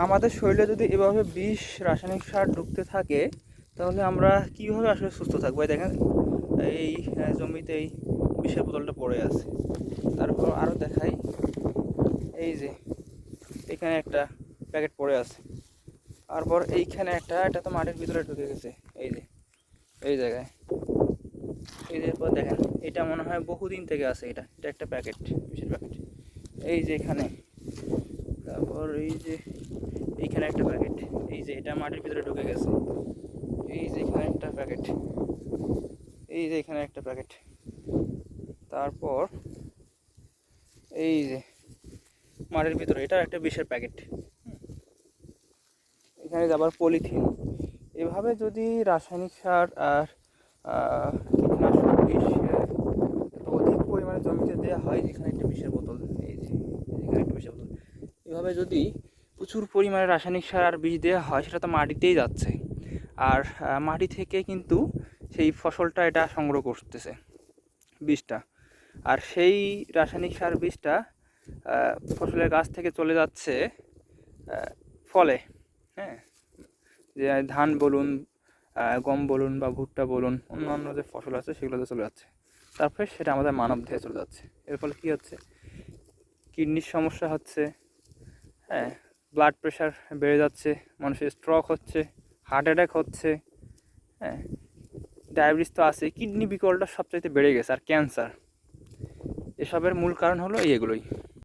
আমাদের শরীরে যদি এভাবে বিষ রাসায়নিক সার ঢুকতে থাকে তাহলে আমরা কীভাবে আসলে সুস্থ থাকবো? দেখেন এই জমিতে এই বিষের বোতলটা পড়ে আছে। তারপর আরও দেখাই, এই যে এখানে একটা প্যাকেট পড়ে আছে। তারপর এইখানে এটা তো মাটির ভিতরে ঢুকে গেছে, এই যে এই জায়গায়। এই যে পর দেখেন, এটা মনে হয় বহুদিন থেকে আছে। এটা একটা প্যাকেট, বিষের প্যাকেট। এই যে এখানে, তারপর এই যে এইখানে একটা প্যাকেট, এই যে এটা মাটির ভিতরে ঢুকে গেছে। এই যে এখানে একটা প্যাকেট, এই যে এখানে একটা প্যাকেট। তারপর এই যে মাটির ভিতরে এটা একটা বিষের প্যাকেট। এখানে আবার পলিথিন। এভাবে যদি রাসায়নিক সার আর কীটনাশক বিষ অধিক পরিমাণে জমিতে দেওয়া হয়, এখানে একটা বিষের বোতল, এই যে এখানে একটা বিষের বোতল, এভাবে যদি প্রচুর পরিমাণে রাসায়নিক সার আর বিষ দেওয়া হয়, সেটা তো মাটিতেই যাচ্ছে। আর মাটি থেকে কিন্তু সেই ফসলটা এটা সংগ্রহ করতেছে বীজটা, আর সেই রাসায়নিক সার বীজটা ফসলের গাছ থেকে চলে যাচ্ছে ফলে। হ্যাঁ, যে ধান বলুন, গম বলুন বা ভুট্টা বলুন, অন্যান্য যে ফসল আছে সেগুলোতে চলে যাচ্ছে। তারপরে সেটা আমাদের মানব দেহে চলে যাচ্ছে। এর ফলে কী হচ্ছে? কিডনির সমস্যা হচ্ছে, হ্যাঁ, ব্লাড প্রেশার বেড়ে যাচ্ছে, মানুষের স্ট্রোক হচ্ছে, হার্ট অ্যাটাক হচ্ছে, হ্যাঁ, ডায়াবেটিস তো আছে, কিডনি বিকলটা সবচাইতে বেড়ে গেছে, আর ক্যান্সার। এসবের মূল কারণ হলো এগুলোই।